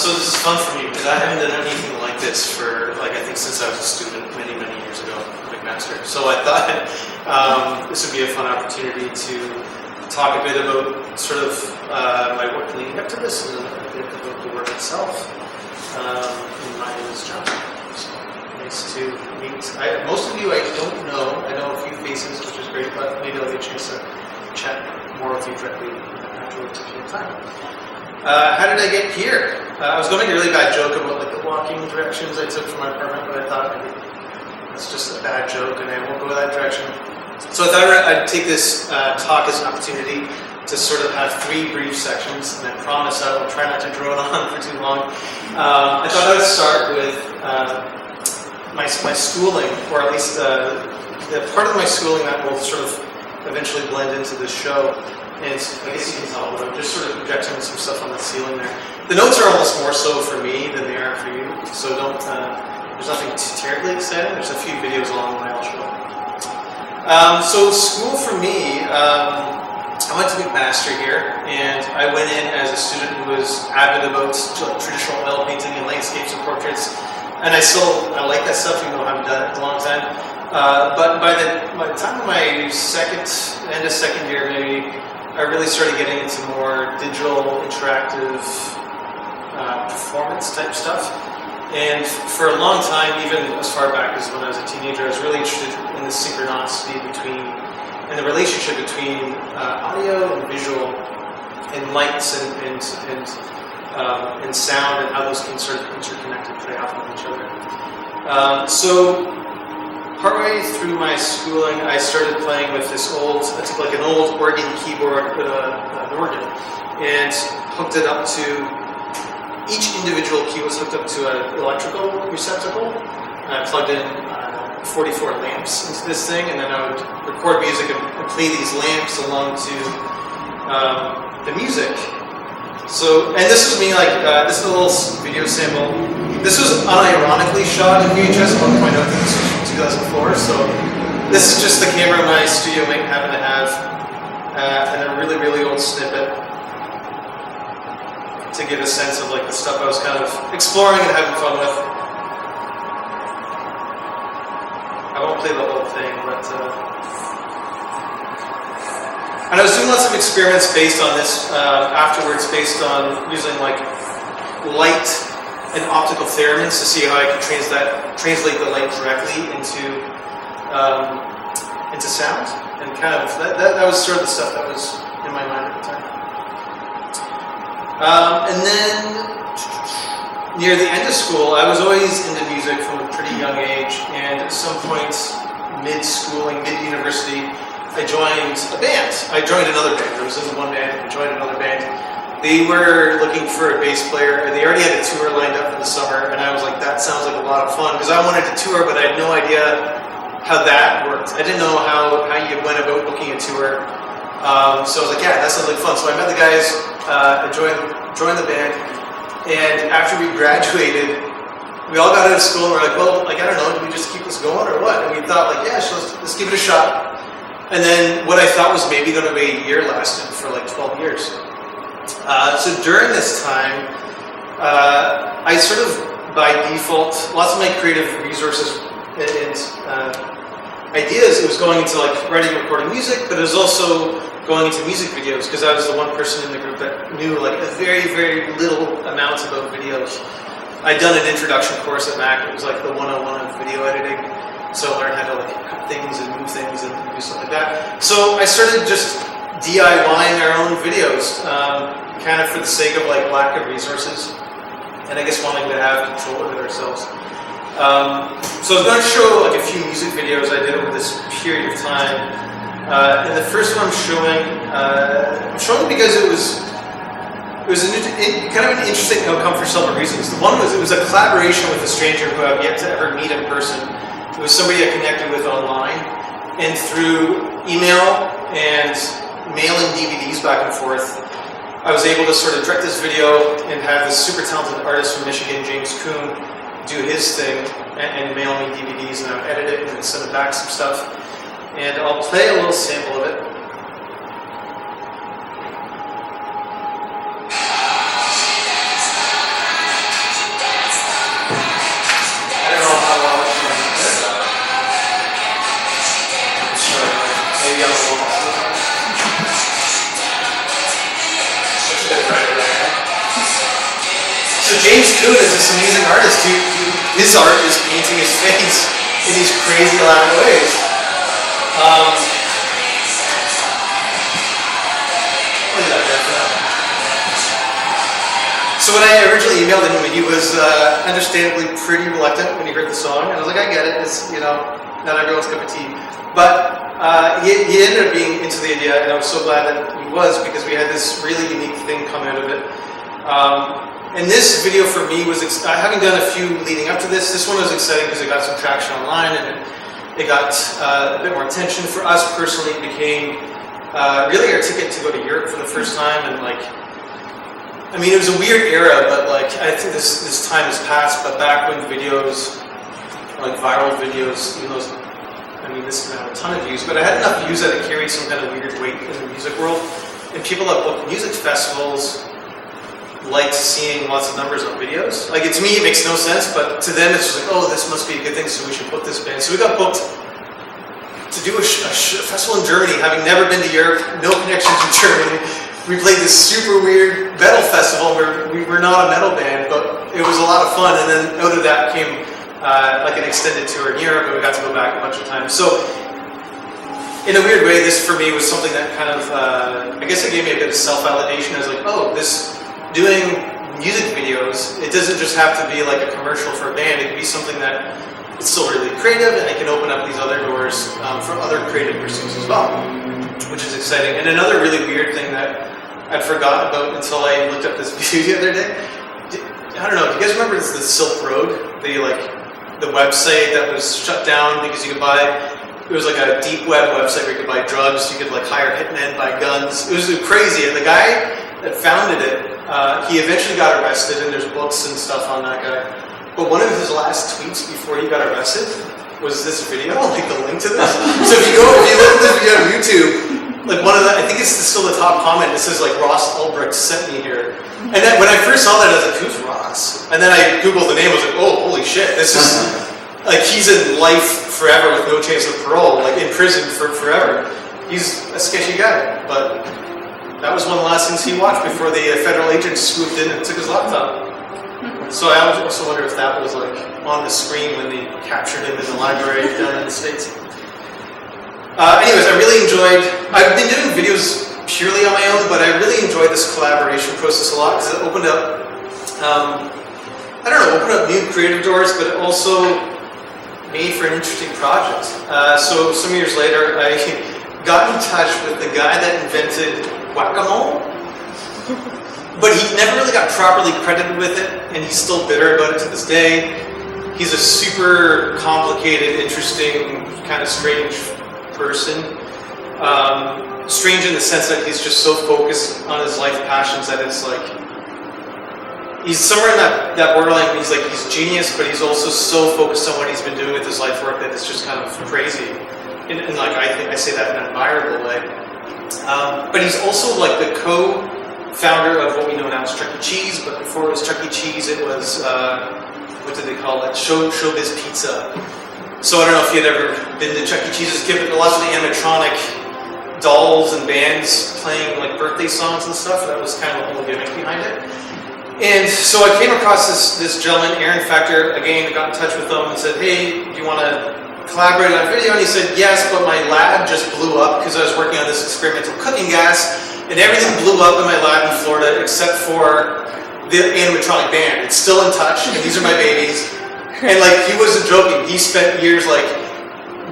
So this is fun for me because I haven't done anything like this for, like, I think since I was a student many years ago, McMaster. So I thought this would be a fun opportunity to talk a bit about sort of my work leading up to this and a bit about the work itself. And my name is John. So nice to meet. Most of you I don't know. I know a few faces, which is great, but maybe I'll get a chance to chat more with you directly afterwards if you have time. How did I get here? I was going to make a really bad joke about like the walking directions I took from my apartment, but I thought that's just a bad joke and I won't go that direction. So I thought I'd take this talk as an opportunity to sort of have 3 brief sections, and I promise I will try not to drone on for too long. I thought I would start with my schooling, or at least the part of my schooling that will sort of eventually blend into the show. And I guess you can tell, but I'm just sort of projecting some stuff on the ceiling there. The notes are almost more so for me than they are for you, so don't, there's nothing too terribly exciting. There's a few videos along the way I'll show. So school for me, I went to McMaster here, and I went in as a student who was avid about traditional oil painting and landscapes and portraits, and I like that stuff, even though I haven't done it in a long time. But by the time of my end of second year, maybe, I really started getting into more digital, interactive, performance type stuff. And for a long time, even as far back as when I was a teenager, I was really interested in the synchronicity and the relationship between audio and visual, and lights and sound, and how those can sort of interconnect and play off of each other. So partway through my schooling, I started playing with this I took like an old organ keyboard with an organ, and hooked it up to, each individual key was hooked up to an electrical receptacle. I plugged in 44 lamps into this thing, and then I would record music and play these lamps along to the music. So, and this was me, like, this is a little video sample. This was unironically shot in VHS. I want to point out that this was from 2004, so this is just the camera my studio mate happened to have, and a really, really old snippet to give a sense of like the stuff I was kind of exploring and having fun with. I won't play the whole thing, but and I was doing lots of experiments based on this afterwards, based on using like light and optical thereminds to see how I could translate the light directly into sound, and kind of that was sort of the stuff that was in my mind at the time. And then near the end of school, I was always into music from a pretty young age, and at some point mid-schooling, mid-university, I joined a band. I joined another band. I was in one band and joined another band. They were looking for a bass player, and they already had a tour lined up for the summer, and I was like, that sounds like a lot of fun, because I wanted to tour, but I had no idea how that worked. I didn't know how you went about booking a tour. So I was like, yeah, that sounds like fun. So I met the guys, joined the band, and after we graduated, we all got out of school and we're like, well, like, I don't know, do we just keep this going or what? And we thought, like, yeah, so let's give it a shot. And then what I thought was maybe going to be a year lasted for like 12 years. So during this time, I sort of, by default, lots of my creative resources and ideas, it was going into like writing and recording music, but it was also going into music videos, because I was the one person in the group that knew like a very, very little amount about videos. I'd done an introduction course at Mac. It was like the 101 of video editing. So I learned how to like cut things and move things and do stuff like that. So I started just DIYing our own videos, kind of for the sake of like lack of resources, and I guess wanting to have control of it ourselves. So I was going to show like a few music videos I did over this period of time. And the first one I'm showing because it was kind of an interesting outcome for several reasons. The one was it was a collaboration with a stranger who I've yet to ever meet in person. It was somebody I connected with online, and through email and mailing DVDs back and forth, I was able to sort of direct this video and have this super talented artist from Michigan, James Kuhn, do his thing and mail me DVDs, and I would edit it and then send it back some stuff. And I'll play a little sample of it. on the wall. That's a bit brighter there. So James Kuhn is this amazing artist who his art is painting his face in these crazy elaborate ways. Look at that definitely. So when I originally emailed him, he was understandably pretty reluctant when he heard the song, and I was like, I get it, it's, you know, not everyone's cup of tea. But he ended up being into the idea, and I was so glad that he was, because we had this really unique thing come out of it. And this video for me was, having done a few leading up to this one was exciting because it got some traction online, and it got a bit more attention. For us personally, it became really our ticket to go to Europe for the first time, and like, I mean, it was a weird era, but like, I think this time has passed, but back when videos, like viral videos, even those, I mean, this can have a ton of views, but I had enough views that it carried some kind of weird weight in the music world, and people that book music festivals liked seeing lots of numbers on videos. Like, to me, it makes no sense, but to them, it's just like, oh, this must be a good thing, so we should book this band. So we got booked to do a festival in Germany, having never been to Europe, no connections to Germany. We played this super weird metal festival where we were not a metal band, but it was a lot of fun. And then out of that came like an extended tour in Europe, and we got to go back a bunch of times. So in a weird way, this for me was something that kind of, I guess it gave me a bit of self-validation. I was like, oh, doing music videos, it doesn't just have to be like a commercial for a band. It can be something that it's still really creative, and it can open up these other doors for other creative pursuits as well, which is exciting. And another really weird thing that I'd forgotten about until I looked up this video the other day. I don't know, do you guys remember the Silk Road? The website that was shut down because you could buy, it was like a deep web website where you could buy drugs, you could like hire hitmen, buy guns. It was crazy, and the guy that founded it, he eventually got arrested, and there's books and stuff on that guy. But one of his last tweets before he got arrested was this video, like the link to this. So if you look at this video on YouTube, like I think it's still the top comment, it says like, Ross Ulbricht sent me here. And then when I first saw that, I was like, who's Ross? And then I Googled the name, I was like, oh, holy shit, this is, like, he's in life forever with no chance of parole, like in prison for forever. He's a sketchy guy, but that was one of the last things he watched before the federal agents swooped in and took his laptop. So I also wonder if that was like on the screen when they captured him in the library down in the States. Anyways, I really enjoyed, I've been doing videos purely on my own, but I really enjoyed this collaboration process a lot because it opened up, opened up new creative doors, but it also made for an interesting project. So some years later, I got in touch with the guy that invented whack-a-mole, but he never really got properly credited with it, and he's still bitter about it to this day. He's a super complicated, interesting, kind of strange person. Strange in the sense that he's just so focused on his life passions that it's like, he's somewhere in that borderline. He's genius, but he's also so focused on what he's been doing with his life work that it's just kind of crazy. And like, I think I say that in an admirable way. But he's also like the co-founder of what we know now as Chuck E. Cheese, but before it was Chuck E. Cheese, it was, what did they call it? Showbiz Pizza. So I don't know if you'd ever been to Chuck E. Cheese as a kid, but lots of the animatronic dolls and bands playing like birthday songs and stuff. That was kind of the whole gimmick behind it. And so I came across this gentleman, Aaron Factor, again, got in touch with him and said, hey, do you want to collaborate on video? And he said, yes, but my lab just blew up because I was working on this experimental cooking gas, and everything blew up in my lab in Florida except for the animatronic band. It's still in touch, and these are my babies. And like, he wasn't joking. He spent years like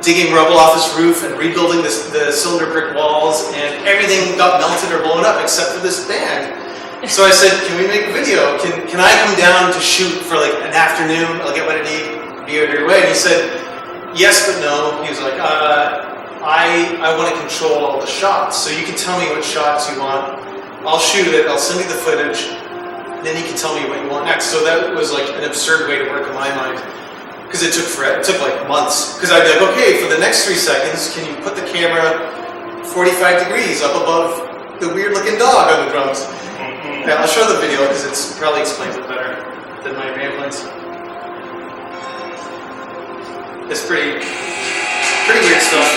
digging rubble off his roof and rebuilding the cylinder brick walls, and everything got melted or blown up except for this band. So I said, can we make a video? Can I come down to shoot for like an afternoon? I'll get what I need, be out of your way. And he said, yes, but no. He was like, I want to control all the shots. So you can tell me what shots you want. I'll shoot it. I'll send you the footage. Then you can tell me what you want next. So that was like an absurd way to work in my mind. Because it took like months. Because I'd be like, okay, for the next 3 seconds, can you put the camera 45 degrees up above the weird looking dog on the drums? Yeah, I'll show the video because it probably explains it better than my ramblings. It's pretty weird stuff.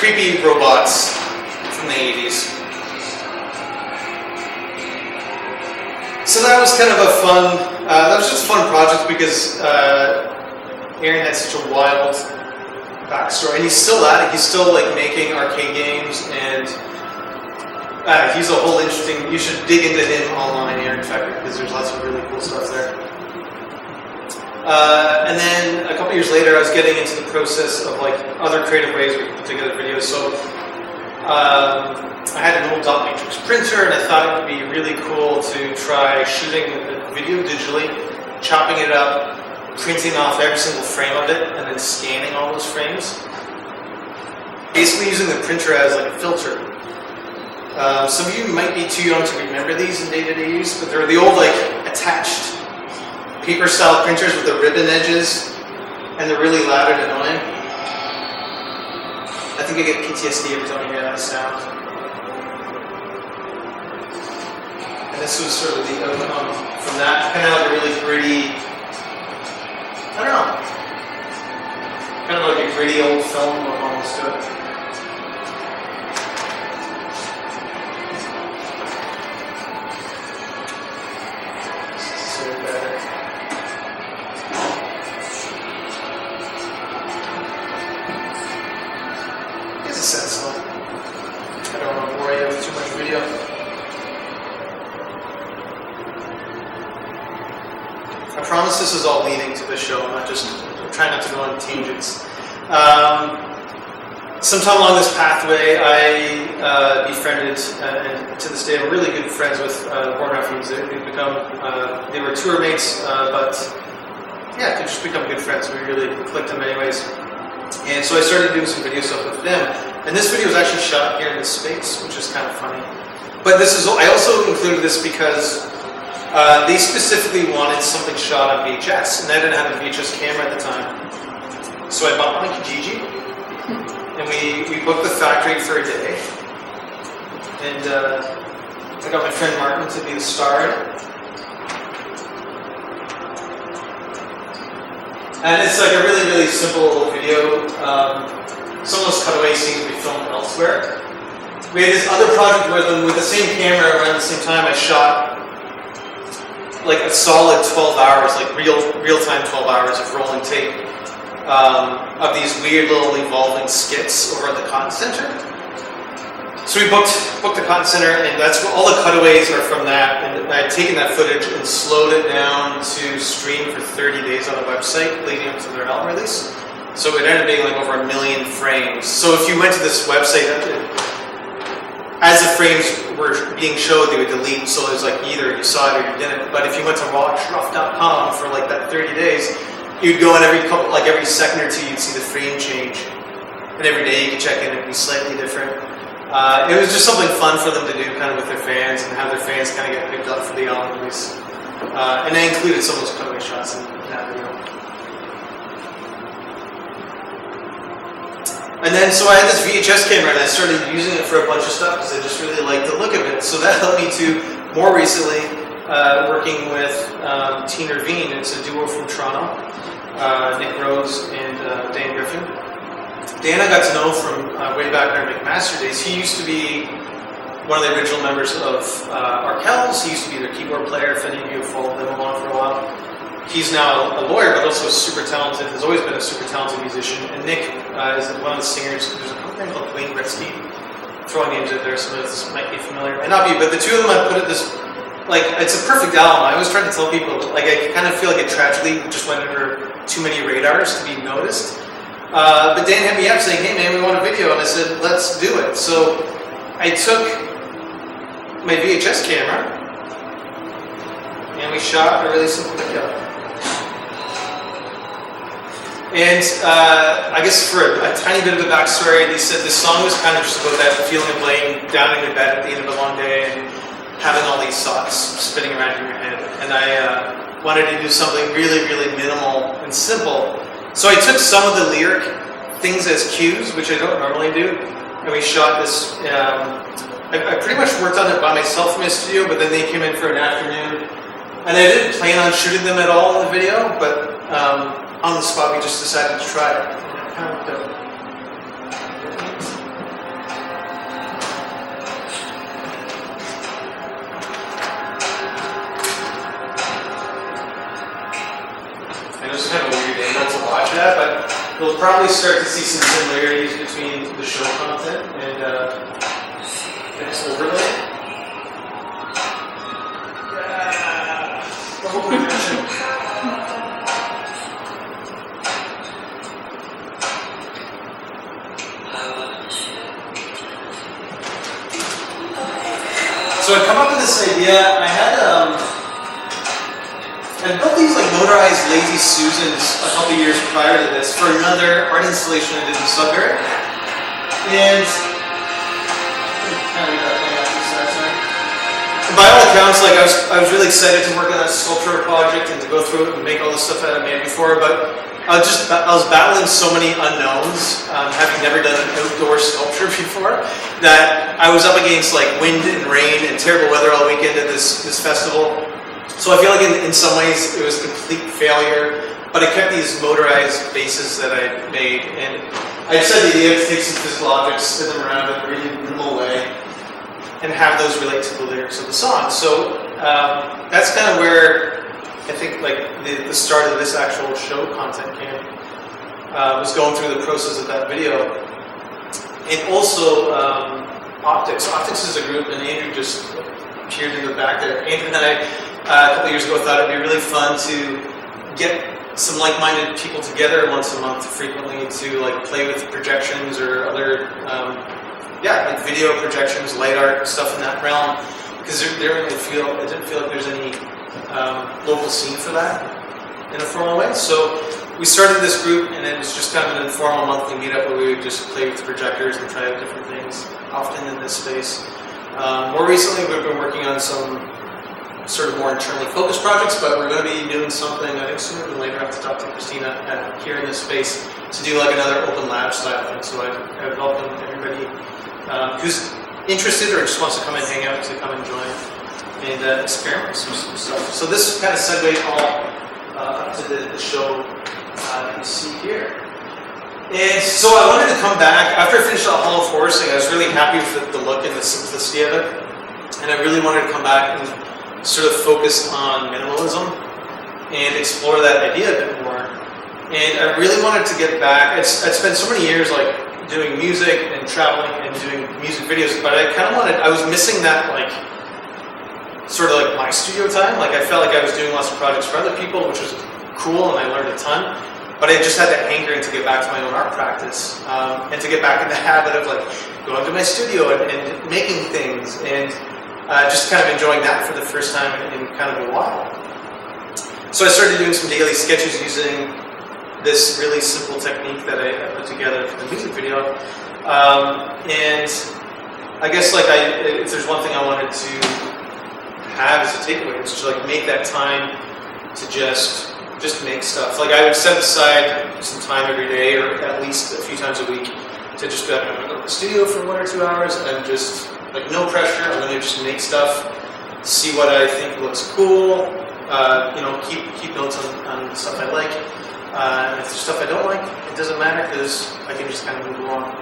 creepy robots from the 80s. So that was kind of a fun, that was just a fun project because Aaron had such a wild backstory, and he's still at it. He's still like making arcade games, and he's a whole interesting. You should dig into him online, Aaron Fecker, because there's lots of really cool stuff there. And then a couple years later, I was getting into the process of like other creative ways we could put together videos. So I had an old dot matrix printer, and I thought it would be really cool to try shooting a video digitally, chopping it up, printing off every single frame of it, and then scanning all those frames. Basically using the printer as like a filter. Some of you might be too young to remember these in day-to-day use, but they're the old like attached paper-style printers with the ribbon edges, and they're really loud and annoying. I think I get PTSD every time I hear that sound. And this was sort of the outcome from that, kind of like a really gritty, I don't know, kind of like a gritty old film look almost to it. I don't want to bore you with too much video. I promise this is all leading to the show. I'm trying not to go on tangents. Sometime along this pathway, I befriended, and to this day, I'm really good friends with Born Refugees. They were tour mates, but yeah, could just become good friends. We really clicked in many ways. And so I started doing some video stuff with them. And this video was actually shot here in this space, which is kind of funny. But I also included this because they specifically wanted something shot on VHS, and I didn't have a VHS camera at the time. So I bought my Kijiji, and we booked the factory for a day. And I got my friend Martin to be the star. And it's like a really, really simple little video. Some of those cutaway scenes we filmed elsewhere. We had this other project with them with the same camera around the same time. I shot like a solid 12 hours, like real-time 12 hours of rolling tape of these weird little evolving skits over at the Cotton Center. So we booked the Cotton Center, and that's where all the cutaways are from that. And I had taken that footage and slowed it down to stream for 30 days on a website leading up to their album release. So it ended up being like over 1 million frames. So if you went to this website, as the frames were being showed, they would delete. So it was like either you saw it or you didn't. But if you went to watchrough.com for like that 30 days, you'd go in every second or two, you'd see the frame change. And every day you could check in, it'd be slightly different. It was just something fun for them to do kind of with their fans and have their fans kind of get picked up for the album release. And I included some of those cutaway shots in that video. And then, so I had this VHS camera, and I started using it for a bunch of stuff because I just really liked the look of it. So that led me to, more recently, working with Teen Ravine. It's a duo from Toronto, Nick Rose and Dan Griffin. Dan I got to know from way back in our McMaster days. He used to be one of the original members of Arkells. He used to be their keyboard player, if any of you have followed them along for a while. He's now a lawyer, but also super talented, has always been a super talented musician. And Nick is one of the singers. There's a company called Wayne Gretzky. Throwing names out there, some of this might be familiar. Might not be, but the two of them I put it this, like, it's a perfect album. I always try to tell people, like, I kind of feel like it tragically just went under too many radars to be noticed. But Dan hit me up saying, hey man, we want a video. And I said, let's do it. So I took my VHS camera and we shot a really simple video. And I guess for a tiny bit of a backstory, they said this song was kind of just about that feeling of laying down in your bed at the end of a long day and having all these thoughts spinning around in your head. And I wanted to do something really, really minimal and simple. So I took some of the lyric things as cues, which I don't normally do, and we shot this. I pretty much worked on it by myself in my studio, but then they came in for an afternoon, and I didn't plan on shooting them at all in the video, but on the spot we just decided to try it. And it kind of worked out. We'll probably start to see some similarities between the show content and this overlay. So I come up with this idea. I built these like motorized lazy Susans a couple years prior to this for another art installation I did in Sudbury. And by all accounts, like I was really excited to work on that sculpture project and to go through it and make all the stuff that I made before, but I was battling so many unknowns, having never done an outdoor sculpture before, that I was up against like wind and rain and terrible weather all weekend at this festival. So I feel like in some ways it was a complete failure, but I kept these motorized bases that I made, and I just had the idea to take some physical objects, spin them around in a really minimal way, and have those relate to the lyrics of the song. So that's kind of where I think like the start of this actual show content came. Was going through the process of that video. And also OPTICKS. OPTICKS is a group, and Andrew just appeared in the back there. Andrew and I, a couple years ago, thought it'd be really fun to get some like-minded people together once a month frequently to like play with projections or other like video projections, light art, stuff in that realm, because it didn't feel like there's any local scene for that in a formal way. So we started this group, and it was just kind of an informal monthly meetup where we would just play with projectors and try out different things, often in this space. More recently, we've been working on some sort of more internally focused projects, but we're going to be doing something, I think sooner than later. I have to talk to Christina here in this space to do like another open lab style thing. So I would welcome everybody who's interested or just wants to come and hang out to come and join and experiment with some stuff. So this kind of segues all up to the show that you see here. And so I wanted to come back, after I finished Hall of Horsing, I was really happy with the look and the simplicity of it. And I really wanted to come back and sort of focus on minimalism and explore that idea a bit more. And I really wanted to get back, I'd spent so many years like doing music and traveling and doing music videos, but I kind of I was missing that like, sort of like my studio time. Like I felt like I was doing lots of projects for other people, which was cool, and I learned a ton. But I just had that hankering to get back to my own art practice, and to get back in the habit of like going to my studio and making things, and just kind of enjoying that for the first time in kind of a while. So I started doing some daily sketches using this really simple technique that I put together for the music video. And I guess like if there's one thing I wanted to have as a takeaway, it's to like make that time to just make stuff. Like I would set aside some time every day, or at least a few times a week, to just go to the studio for 1 or 2 hours and just like no pressure. I'm going to just make stuff, see what I think looks cool. Keep notes on stuff I like. If there's stuff I don't like, it doesn't matter because I can just kind of move along.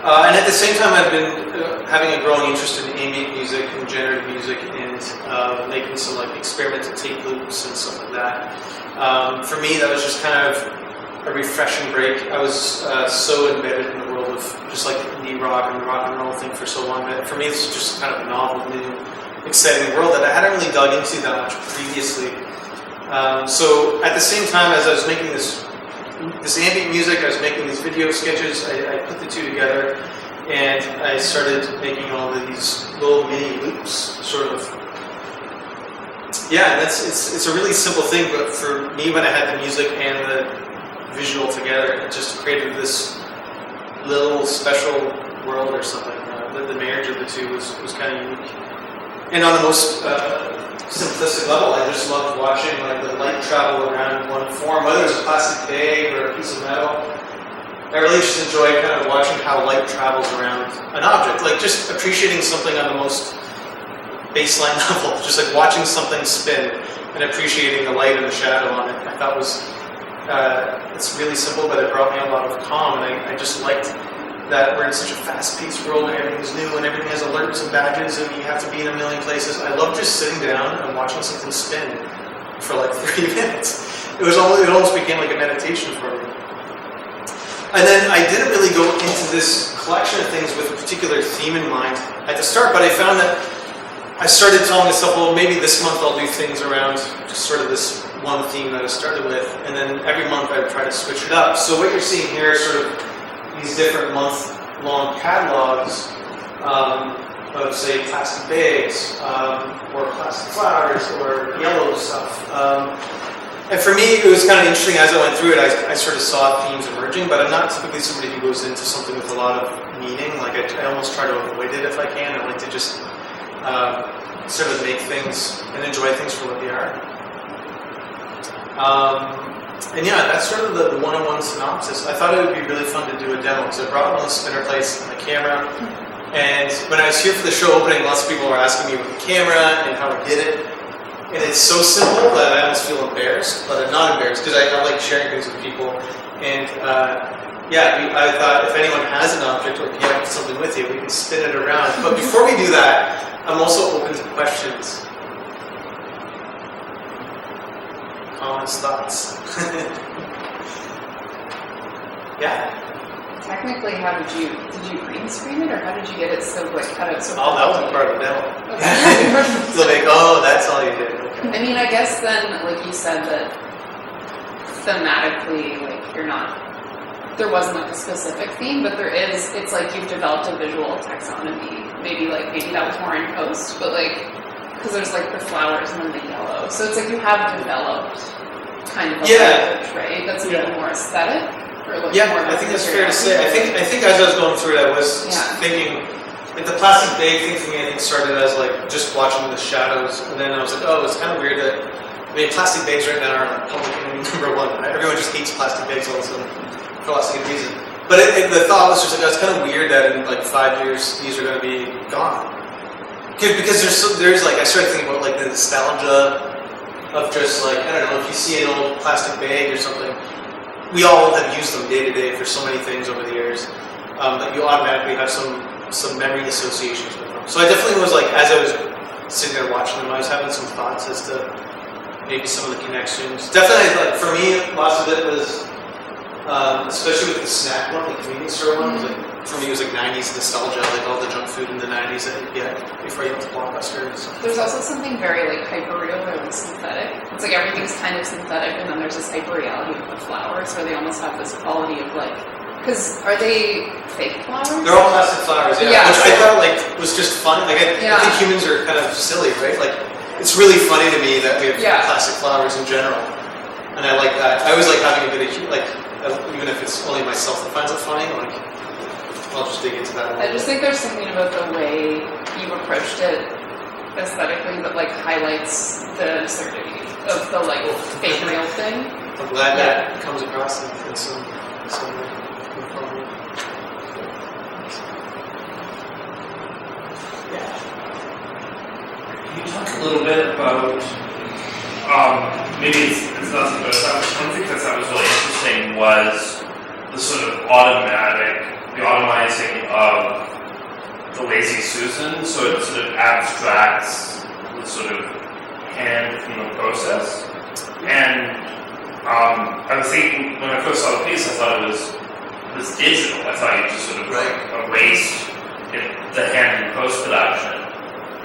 And at the same time, I've been having a growing interest in ambient music and generative music, and making some like experimental tape loops and stuff like that. For me, that was just kind of a refreshing break. I was so embedded in the world of just like indie rock and rock and roll thing for so long that for me, this was just kind of a novel, new, exciting world that I hadn't really dug into that much previously. So at the same time as I was making this ambient music, I was making these video sketches, I put the two together, and I started making all of these little mini loops, sort of. Yeah, and it's a really simple thing, but for me, when I had the music and the visual together, it just created this little special world or something. The marriage of the two was kind of unique. And on the most simplistic level, I just loved watching like the light travel around one form, whether it was a plastic bag or a piece of metal. I really just enjoy kind of watching how light travels around an object, like just appreciating something on the most baseline level, just like watching something spin and appreciating the light and the shadow on it. I thought it's really simple, but it brought me a lot of calm, and I just liked that we're in such a fast-paced world and everything's new and everything has alerts and badges and you have to be in a million places. I love just sitting down and watching something spin for like 30 minutes. It almost became like a meditation for me. And then I didn't really go into this collection of things with a particular theme in mind at the start, but I found that I started telling myself, well, maybe this month I'll do things around just sort of this one theme that I started with, and then every month I would try to switch it up. So what you're seeing here are sort of these different month-long catalogs of, say, plastic bags, or plastic flowers, or yellow stuff. And for me, it was kind of interesting as I went through it, I sort of saw themes emerging, but I'm not typically somebody who goes into something with a lot of meaning. Like I almost try to avoid it if I can. I like to just sort of make things and enjoy things for what they are. And yeah, that's sort of the one-on-one synopsis. I thought it would be really fun to do a demo, because I brought one of the spinner plates and my camera. And when I was here for the show opening, lots of people were asking me about the camera and how I did it. And it's so simple that I almost feel embarrassed, but I'm not embarrassed because I like sharing things with people. And yeah, I thought if anyone has an object or if you have something with you, we can spin it around. But before we do that, I'm also open to questions. Comments, thoughts? Yeah? Technically, did you green screen it, or how did you get it so cut out so? Oh, that wasn't part of the demo. Okay. So like, oh, that's all you did. Okay. I mean, I guess then, like you said, that thematically, like there wasn't like a specific theme, but there is. It's like you've developed a visual taxonomy. Maybe that was more in post, but like because there's like the flowers and then the yellow. So it's like you have developed kind of a language, right? That's a little more aesthetic. Yeah, I think that's fair to say. I think as I was going through it, I was thinking, like the plastic bag thing for me, I think started as like just watching the shadows, and then I was like, oh, it's kind of weird that, I mean, plastic bags right now are public enemy #1. Right? Everyone just hates plastic bags all of a sudden for lots of good reason. But the thought was just like, it's kind of weird that in like 5 years these are going to be gone. Because there's like, I started thinking about like the nostalgia of just like, I don't know, if you see an old plastic bag or something. We all have used them day to day for so many things over the years that you automatically have some memory associations with them. So I definitely was like, as I was sitting there watching them, I was having some thoughts as to maybe some of the connections. Definitely, like for me, lots of it was, especially with the snack one, the convenience store one, was like, for me it was like 90s nostalgia, like all the junk food in the 90s that you'd get before you went to Blockbusters. There's also something very like hyper-real or like synthetic. It's like everything's kind of synthetic, and then there's this hyper-reality with the flowers where they almost have this quality of like, because are they fake flowers? They're all plastic flowers, yeah. Which I thought like was just fun. Like I think humans are kind of silly, right? Like it's really funny to me that we have plastic flowers in general, and I like that. I always like having a bit of like, even if it's only myself that finds it funny, like. I'll just dig into that. I just think there's something about the way you've approached it aesthetically that like highlights the absurdity of the like fake real thing. I'm glad that comes across in some way. Yeah. Can you talk a little bit about maybe it's nothing, but one thing that I thought was really interesting was the sort of the automizing of the Lazy Susan, so it sort of abstracts the sort of hand from the process. And I was thinking, when I first saw the piece, I thought it was digital. I thought you just sort of like erased the hand in post-production.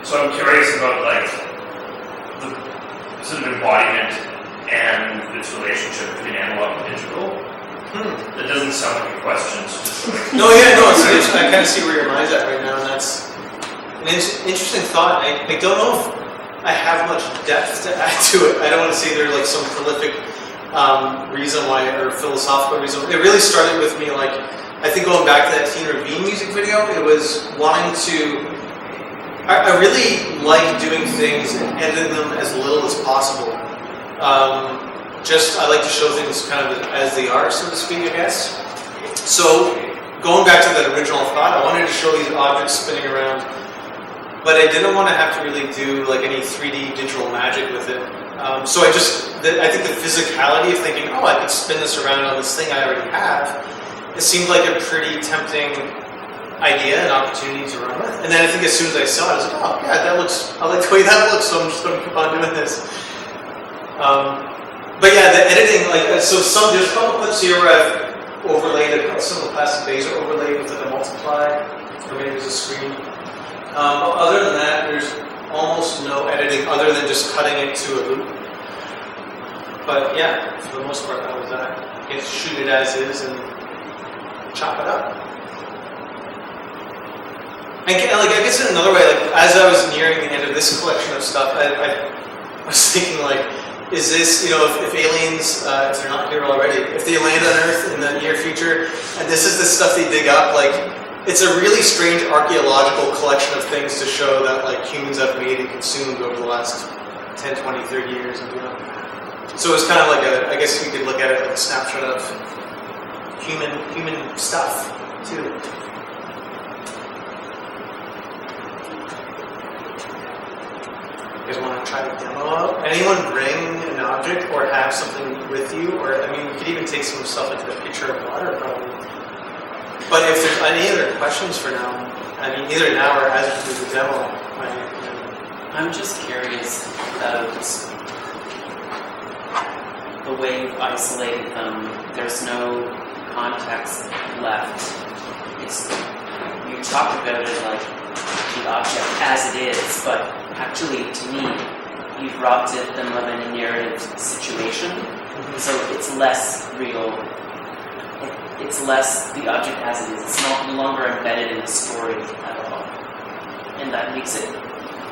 So I'm curious about like the sort of embodiment and its relationship between analog and digital. That doesn't sound like a question. No, I kind of see where your mind's at right now, and that's an interesting thought. I don't know if I have much depth to add to it. I don't want to say there's like some prolific reason why, or philosophical reason. It really started with me, like, I think going back to that Teen Ravine music video, it was wanting to, I really like doing things and editing them as little as possible. I like to show things kind of as they are, so to speak, I guess. So, going back to that original thought, I wanted to show these objects spinning around, but I didn't want to have to really do like any 3D digital magic with it. So I think the physicality of thinking, oh, I could spin this around on this thing I already have, it seemed like a pretty tempting idea and opportunity to run with. And then I think as soon as I saw it, I was like, oh, yeah, I like the way that looks, so I'm just going to keep on doing this. But yeah, the editing, like, so there's a couple clips here where I've overlaid, some of the plastic bays are overlaid with like a multiply, or maybe there's a screen. Other than that, there's almost no editing other than just cutting it to a loop. But yeah, for the most part, that was that. You can shoot it as is and chop it up. And like, I guess in another way, like, as I was nearing the end of this collection of stuff, I was thinking, like, is this, you know, if aliens, if they're not here already, if they land on Earth in the near future, and this is the stuff they dig up, like, it's a really strange archaeological collection of things to show that, like, humans have made and consumed over the last 10, 20, 30 years and beyond. So it was kind of like I guess you could look at it like a snapshot of human stuff, too. You guys want to try to demo out? Anyone bring an object or have something with you? Or, I mean, we could even take some stuff like the pitcher of water, probably. But if there's any other questions for now, I mean, either now or as we do the demo, I'm just curious about the way you've isolated them. There's no context left. You talk about it like the object as it is, but actually, to me, you've robbed them of any narrative situation, so it's less real. It's less the object as it is. It's no longer embedded in the story at all, and that makes it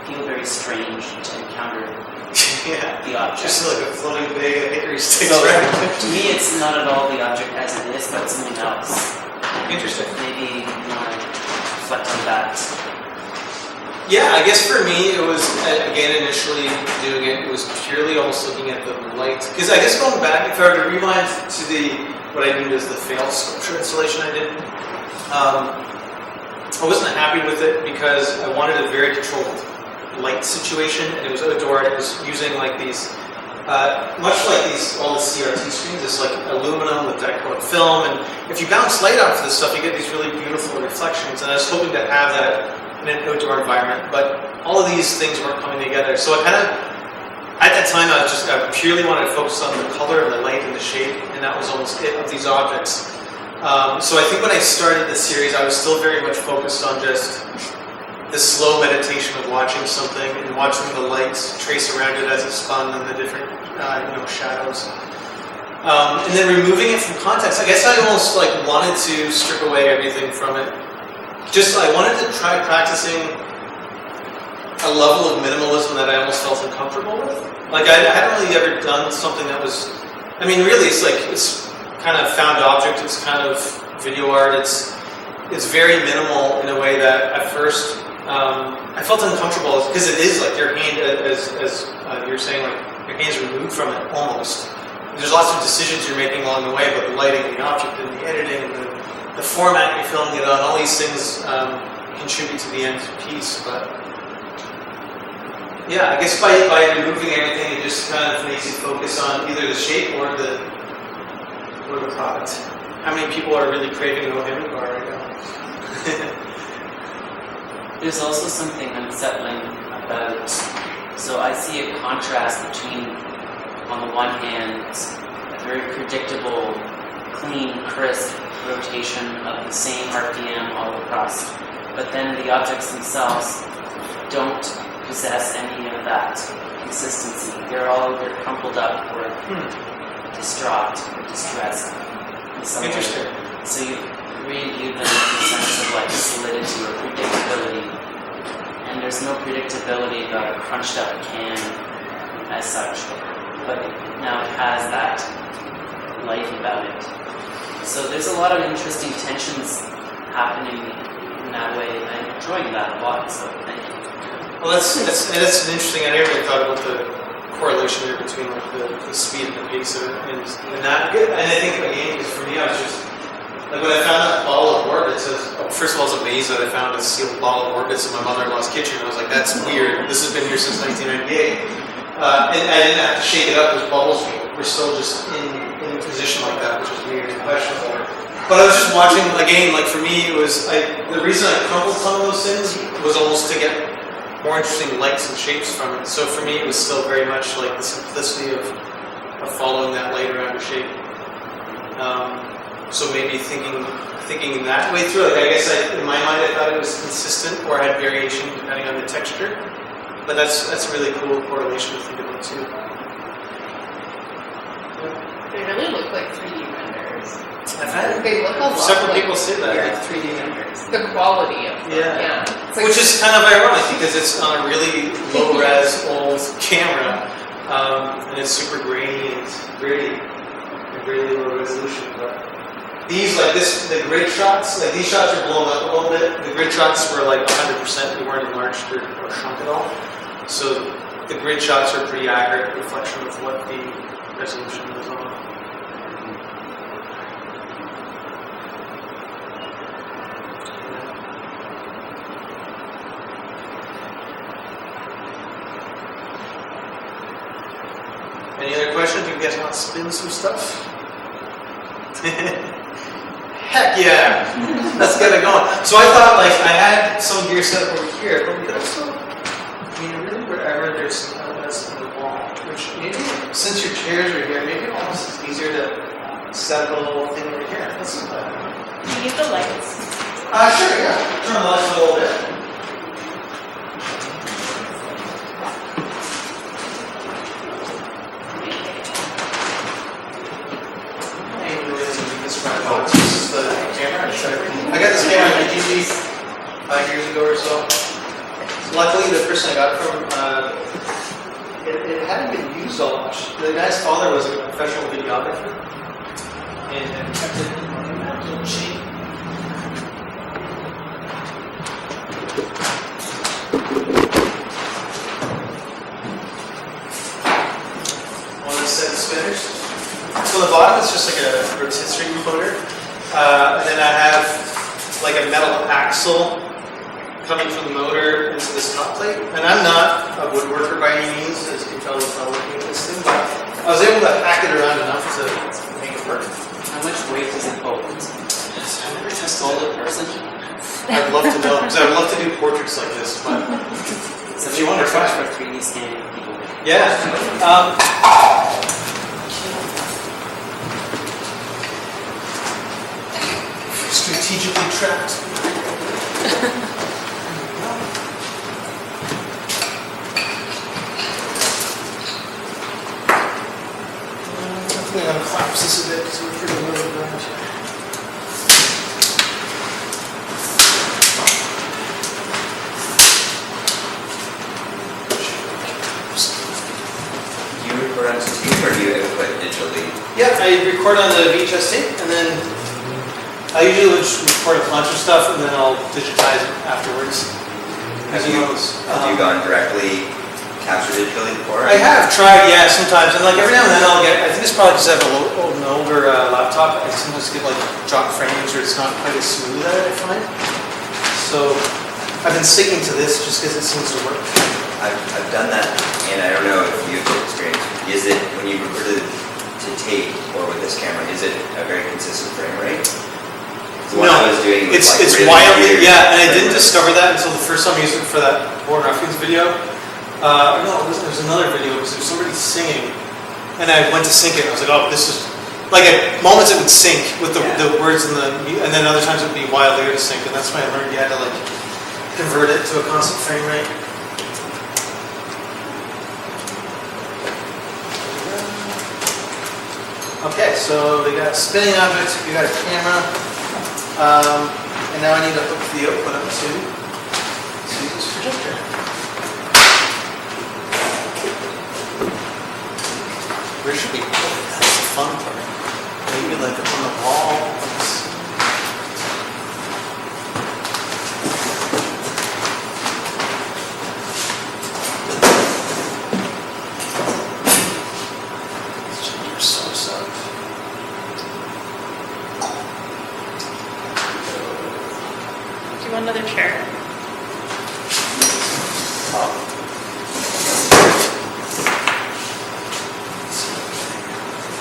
feel very strange to encounter the object. Just like a floating bag of hickory sticks, so, right? To me, it's not at all the object as it is, but something else. Interesting. Maybe you want to reflect on that. Yeah, I guess for me, it was, again, initially doing it was purely almost looking at the light. Because I guess going back, if I were to rewind to what I deemed as the failed sculpture installation I did, I wasn't happy with it because I wanted a very controlled light situation, and it was outdoor, and it was using like these, much like all the CRT screens, it's like aluminum with dichroic film, and if you bounce light off this stuff, you get these really beautiful reflections, and I was hoping to have that in an outdoor environment, but all of these things weren't coming together. So I kind of, at that time, I purely wanted to focus on the color and the light and the shape, and that was almost it of these objects. So I think when I started this series, I was still very much focused on just the slow meditation of watching something and watching the lights trace around it as it spun and the different shadows. And then removing it from context. I guess I almost like wanted to strip away everything from it. I wanted to try practicing a level of minimalism that I almost felt uncomfortable with. Like, I hadn't really ever done something that was, I mean, really, it's kind of found object, it's kind of video art, it's very minimal in a way that at first I felt uncomfortable because it is like your hand, as you were saying, like your hand's removed from it almost. There's lots of decisions you're making along the way, but the lighting, the object, and the editing, and the format you're filming it on, all these things contribute to the end piece. But yeah, I guess by removing everything, it just kind of makes you focus on either the shape or the product. How many people are really craving an Ohemi bar right now? There's also something unsettling about, so I see a contrast between, on the one hand, a very predictable, clean, crisp rotation of the same RPM all across, but then the objects themselves don't possess any of that consistency. They're all either crumpled up or distraught or distressed in some way. Interesting. So you re-view them in the sense of like solidity or predictability, and there's no predictability about a crunched up can as such, but now it has that life about it. So there's a lot of interesting tensions happening in that way, and I'm enjoying that a lot, so thank you. Well, that's an interesting, I never really thought about the correlation there between like the speed and the pace of it, and that, and I think again, because for me, I was just, like when I found that bottle of orbits, first of all, I was amazed that I found a sealed bottle of orbits in my mother-in-law's kitchen. I was like, that's weird, this has been here since 1998. And I didn't have to shake it up, those bubbles were still just in a position like that, which is weird and questionable. But I was just watching, again, like for me, it was, the reason I crumpled some of those things was almost to get more interesting lights and shapes from it. So for me, it was still very much like the simplicity of following that light around a shape. So maybe thinking in that way through. Like I guess in my mind, I thought it was consistent or had variation depending on the texture. But that's a really cool correlation to think about too. They really look like 3D renders. I've had They look a lot several like people say that. Yeah, 3D renders. the quality of them. Yeah. It's like, Which is kind of ironic because it's on a really low-res old camera, and it's super grainy and it's gritty, and really low resolution. But these, like this, the grid shots, like these shots are blown up a little bit. The grid shots were like 100%; they weren't enlarged or shrunk at all. So the grid shots are pretty accurate reflection of what the resolution was on. Any other questions? You guys want to spin some stuff? Heck yeah! Let's get it going. So I thought like I had some gear set up over here, but we could also, I mean really wherever there's some elements on the wall, which maybe since your chairs are here, maybe almost it's easier to set up a little thing over here. Let's do that. you need the lights. Sure, yeah. Turn the lights a little bit. This is the camera. I got this camera on GG 5 years ago or so. Luckily, the person I got it from, it hadn't been used all much. The guy's father was a professional videographer and kept it in that little shape. One set of spinners. So the bottom is just like a rotisserie encoder, and then I have like a metal axle coming from the motor into this top plate. And I'm not a woodworker by any means, as you can tell by looking at this thing, but I was able to hack it around enough to make it work. How much weight does it hold? I've never tested Hold it. it person? I'd love to know, because I would love to do portraits like this, but So if you want to try for 3D scanning people. yeah. Strategically trapped. I'm going to collapse this a bit because we're pretty low to the ground here. Do you record on tape or do you input digitally? Yeah, I record on the VHS tape and then I usually would just record a bunch of stuff and then I'll digitize it afterwards. Have you gone directly capture digitally before? I have tried, yeah, sometimes, and like every now and then I'll get, I think it's probably because I have an older laptop, I sometimes get like drop frames or it's not quite as smooth at it, I find. So I've been sticking to this just because it seems to work. I've done that, and I don't know if you've experienced. Is it when you record to tape or with this camera? Is it a very consistent frame rate? The one No, I was doing was it's like really wildly, weird yeah, and I frame didn't rate. discover that until the first time I used it for that Born Ruffians video. No, it was another video because there was somebody singing, and I went to sync it. And I was like, oh, this is like at moments it would sync with the words and then other times it would be wildly out of sync, and that's when I learned you had to like convert it to a constant frame rate. Okay, so we got spinning objects, we got a camera, and now I need to hook the output up to this projector. Where should we put it? That's the fun part. Maybe like on the wall. Let's change our source up. Do you want another chair?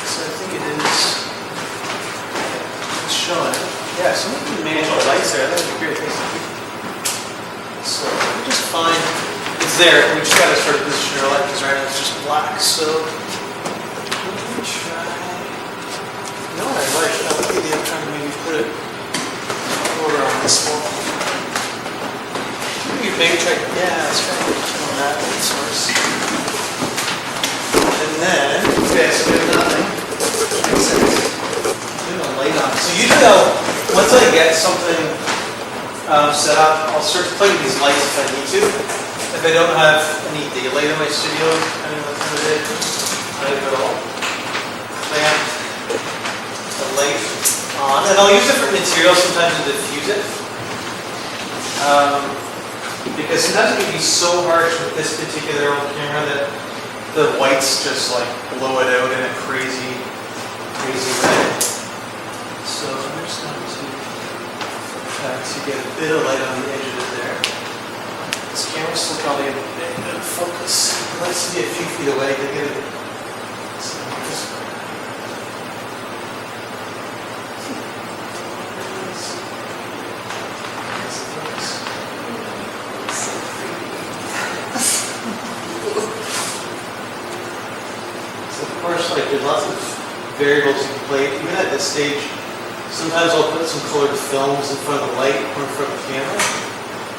So I think it is. it's there. We just gotta sort of position our light because right now it's just black. So let me try. You know what I like? I like the idea of trying to maybe put it over on this wall. Maybe try. Yeah, let's try to turn on that light source. And then, okay, so we have nothing. Makes sense. Put a light on. So usually once I get something set up, I'll start to play with these lights if I need to. If I don't have any daylight in my studio, depending on what time of day, I will clamp the light on. And I'll use different materials sometimes to diffuse it. Because sometimes it can be so harsh with this particular old camera that the whites just like blow it out in a crazy way. So I'm just going to get a bit of light on the edge of it there. This camera's still probably a bit out of focus. It likes to be a few feet away to get it. So just like there's lots of variables you can play. Even at this stage, sometimes I'll put some colored films in front of the light or in front of the camera,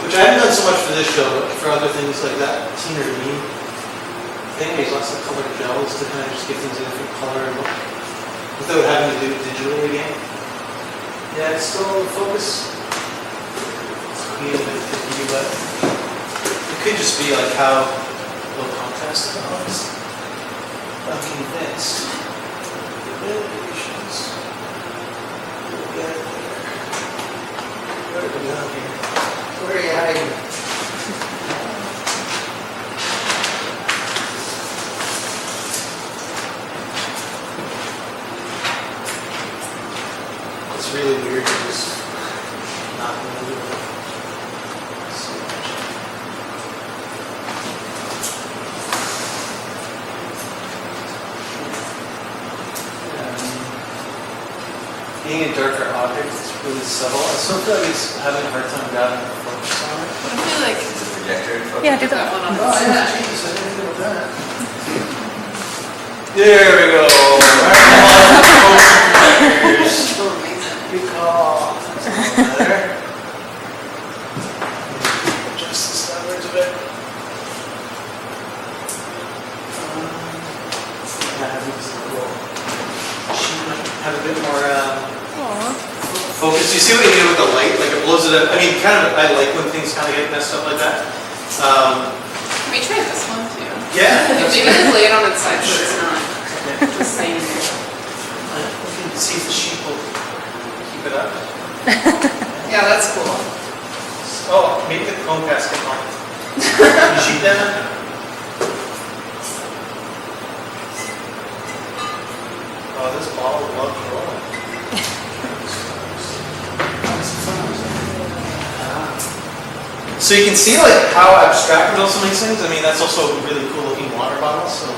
which I haven't done so much for this show, but for other things like that teen or mean thing, I use lots of colored gels to kind of just give things a different color and look without having to do it digitally again. Yeah, it's still in focus. It's being a bit picky, but it could just be like how low contrast it was. I'm convinced. Variations. We'll get it there. Where are we going here? Where are you hiding? It's really weird to just not move it so much. Being a darker object, it's really subtle. I still feel like it's having a hard time grabbing the focus on it. But I feel like Is the projector in focus? yeah, do that one on the Oh side. yeah, Jesus, I didn't think about that. There we go. So amazing. Good call. There. Adjust this downwards a bit. She might have a bit more focus. You see what you do with the light? Like it blows it up. I mean, kind of. I like when things kind of get messed up like that. Can we try this one too? Yeah. Maybe just lay it on its side so it's not Okay. just staying there. We can see if the sheep will keep it up. Yeah, that's cool. Oh, maybe the Chromecast can on. You sheep down? Oh, this ball would love to roll. So you can see like how abstract it also makes things. I mean, that's also a really cool looking water bottle. So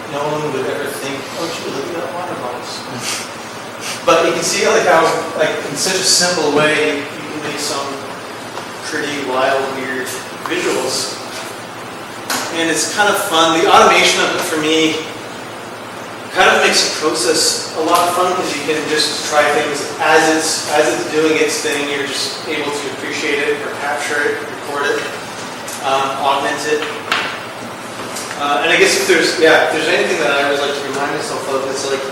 no one would ever think, oh, gee, look at that water bottles. But you can see like how, like in such a simple way, you can make some pretty wild, weird visuals. And it's kind of fun. The automation of it for me kind of makes the process a lot of fun because you can just try things as it's doing its thing. You're just able to appreciate it or capture it, record it, augment it. And I guess if there's anything that I always like to remind myself of, it's like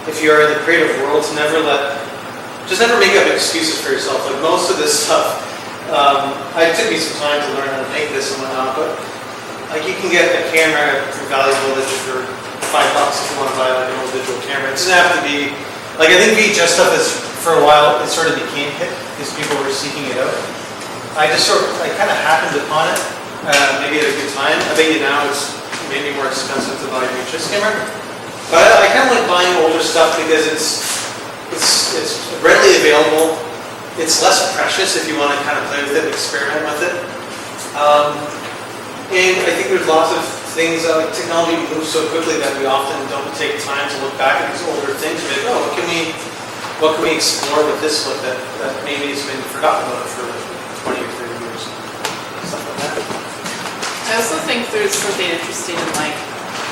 if you are in the creative world, to never make up excuses for yourself. Like most of this stuff, it took me some time to learn how to make this and whatnot, but like you can get a camera for valuable that's for $5 if you want to buy like an old digital camera. It doesn't have to be, like I think VHS stuff is, for a while, it sort of became hip because people were seeking it out. I kind of happened upon it, maybe at a good time. I bet you now it's maybe more expensive to buy a VHS camera. But I kind of like buying older stuff because it's readily available. It's less precious if you want to kind of play with it and experiment with it. And I think there's lots of things, like technology moves so quickly that we often don't take time to look back at these older things and be like, oh, what can we explore with this look that maybe has been forgotten about for 20 or 30 years? Stuff like that. think there's something interesting in like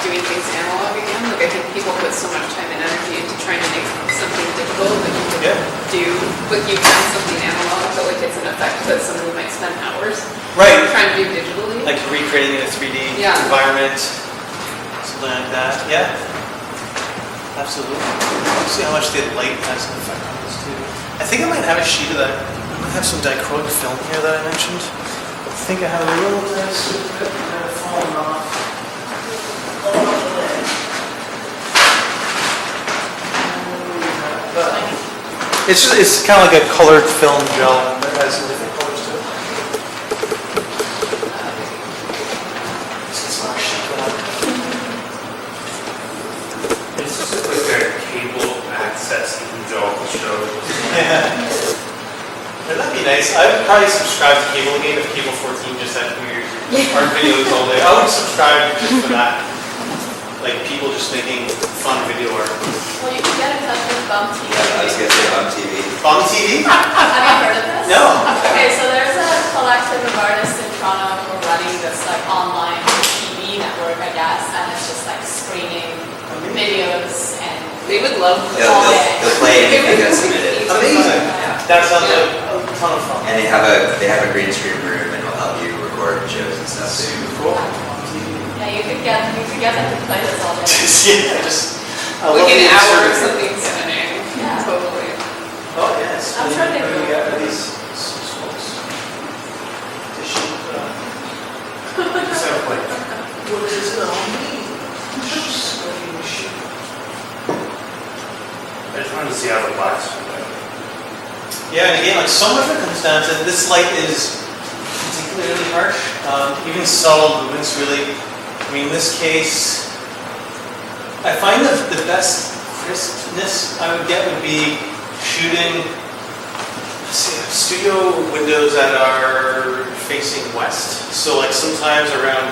doing things analog again. Like I think people put so much time and energy into trying to make something digital that you can do. Like you've done something analog, but like it's an effect that somebody might spend hours Right. trying to do digitally. Like recreating in a 3D Yeah. environment, something like that. Yeah. Absolutely. Let's see how much the light has an effect on this too. I think I might have a sheet of that. I might have some dichroic film here that I mentioned. I think I have a little bit of it kind of falling off. It's kind of like a colored film gel that has some different colors to it. It's not a sheet for that. It's just like their cable access to the show. Yeah. Wouldn't that be nice? I would probably subscribe to cable again if cable 14 just had weird art videos all day. I would subscribe just for that. Like people just making fun video art. Well, you can get in touch with Bum TV. Yeah, I was gonna say on TV. Fun TV? Have you heard of this? No. Okay, so there's a collective of artists in Toronto who are running this like online TV network, I guess, and it's just like screening videos and They would love They'll play anything that's submitted. Amazing. Yeah. That sounds like a ton of fun. And they have a green screen room and they'll help you record shows and stuff too. Cool. yeah, you could get them to play this all day. Yeah, just. I like love an the hour or absurdity. something spinning. Yeah. Totally. Oh, yes. I'm sure they What do will. we got? Are these smokes? The sheet, so like, what does it all mean? Smoking sheet. I just wanted to see how the blacks went out. Yeah, and again, like so much of it comes down to this light is particularly harsh. Even subtle movements really. I mean, in this case, I find that the best crispness I would get would be shooting studio windows that are facing west. So like sometimes around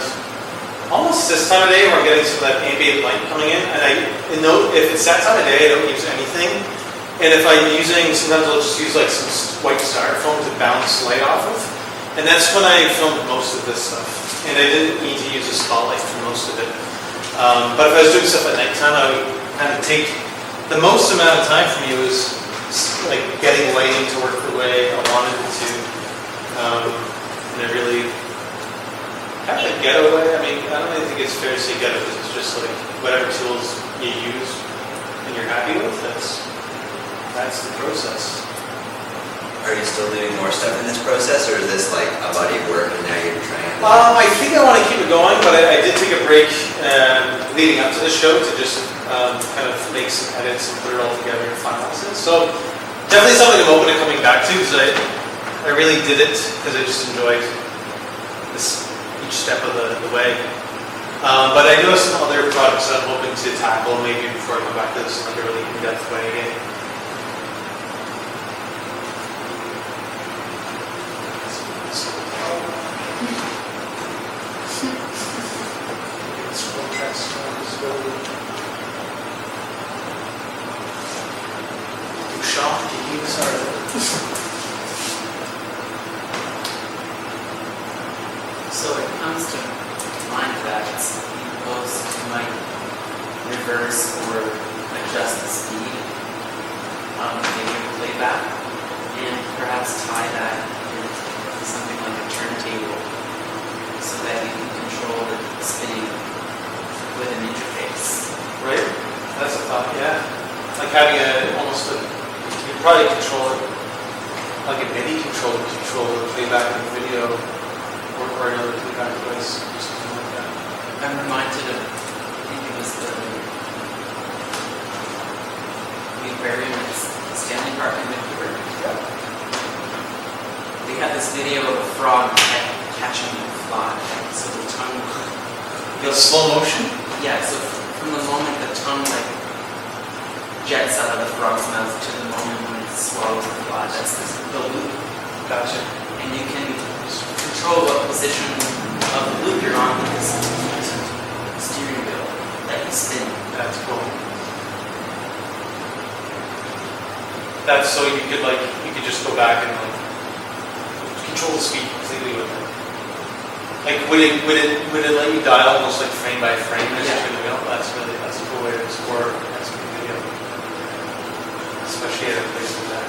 almost this time of day where I'm getting some of that ambient light coming in, and if it's that time of day, I don't use anything. And if I'm using, sometimes I'll just use like some white styrofoam to bounce light off of. And that's when I filmed most of this stuff. And I didn't need to use a spotlight for most of it. But if I was doing stuff at nighttime, I would kind of take the most amount of time for me was like getting lighting to work the way I wanted it to. And I really kind of ghetto way. I mean, I don't really think it's fair to say ghetto because it's just like whatever tools you use and you're happy with, that's the process. Are you still doing more stuff in this process, or is this like a body of work and now you're trying to... I think I want to keep it going, but I did take a break leading up to the show to just kind of make some edits and put it all together and finalize it. So definitely something I'm open to coming back to because I really did it because I just enjoyed this each step of the way. But I do have some other projects that I'm hoping to tackle maybe before I go back to this in like a really in-depth way again. So when it comes to line effects, you propose you might reverse or adjust the speed of video playback and perhaps tie that into something like a turntable so that you can control the spinning with an interface. Right? That's a thought, yeah. Like having you could probably control it, like a MIDI controller to control the playback of the video or another playback device or something like that. I'm reminded of, I think it was the aquarium at Stanley Park in Vancouver. Yeah. They had this video of a frog catching a fly, so the tongue In slow motion? yeah, so from the moment the tongue like jets out of the frog's mouth to the moment when it swallows the fly, that's the loop. Gotcha. And you can control what position of the loop you're on with this steering wheel that you spin. That's cool. That's so you could just go back and like control the speed completely with it. Like, would it let you dial almost like frame by frame as you're doing it? That's a cool way to explore video, especially at a place like that.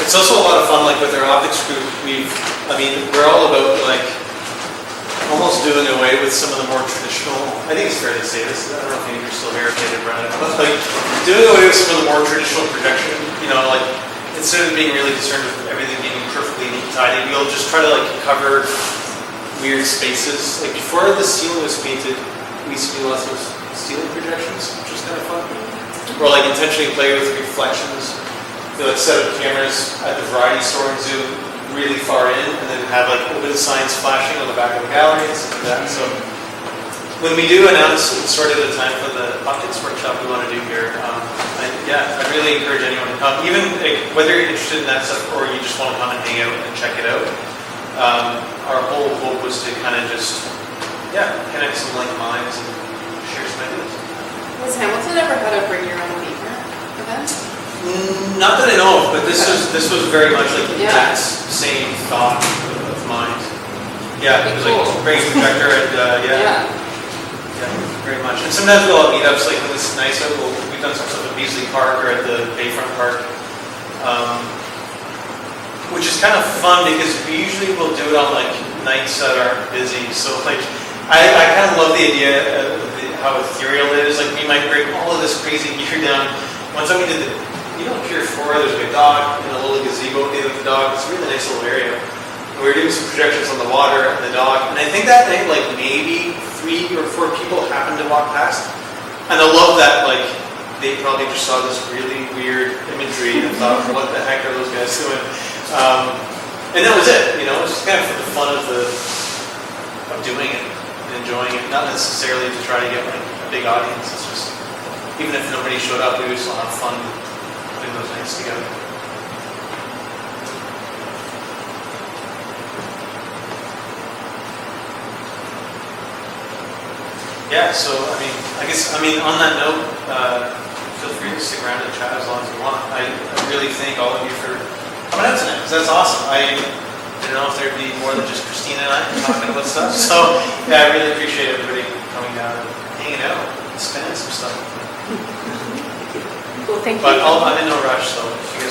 It's also a lot of fun. Like with our optics group, we're all about like almost doing away with some of the more traditional. I think it's fair to say this. I don't know if you're still here, David Brown, but like doing away with some of the more traditional projection. Like instead of being really concerned with everything being perfectly neat and tidy, we'll just try to like cover weird spaces. Like before the ceiling was painted, we used to do lots of ceiling projections, which was kind of fun. Or like intentionally play with reflections. We like set up cameras at the variety store and zoom really far in, and then have like open signs flashing on the back of the gallery and stuff like that. So when we do announce and sort of the time for the optics workshop we want to do here, I really encourage anyone to come, even like, whether you're interested in that stuff or you just want to come and hang out and check it out. Our whole hope was to kind of just connect some like minds and share some ideas. Was Hamilton ever had a bring your own beaker event? Not that I know of, but this was very much like that same thought of mine. Yeah, it was like bring a projector and yeah, very much. And sometimes we'll have meetups like when it's nice out. We've done some stuff at Beasley Park or at the Bayfront Park, which is kind of fun because we usually will do it on like nights that aren't busy. So like I kind of love the idea of how ethereal it is. Like we might bring all of this crazy gear down. One time we did Pier 4, there's like a dog in a little gazebo with the dog. It's a really nice little area. And we were doing some projections on the water and the dog. And I think that night, like maybe 3 or 4 people happened to walk past. And I love that, like, they probably just saw this really weird imagery and thought, what the heck are those guys doing? And that was it, It was just kind of for the fun of doing it and enjoying it. Not necessarily to try to get like a big audience. It's just, even if nobody showed up, we would still have fun putting those nights together. Yeah, so I guess on that note, feel free to stick around and chat as long as you want. I really thank all of you for coming out tonight, because that's awesome. I didn't know if there'd be more than just Christina and I talking about stuff. So yeah, I really appreciate everybody coming down and hanging out and spending some stuff. Well, thank you. But I'm in no rush, so if you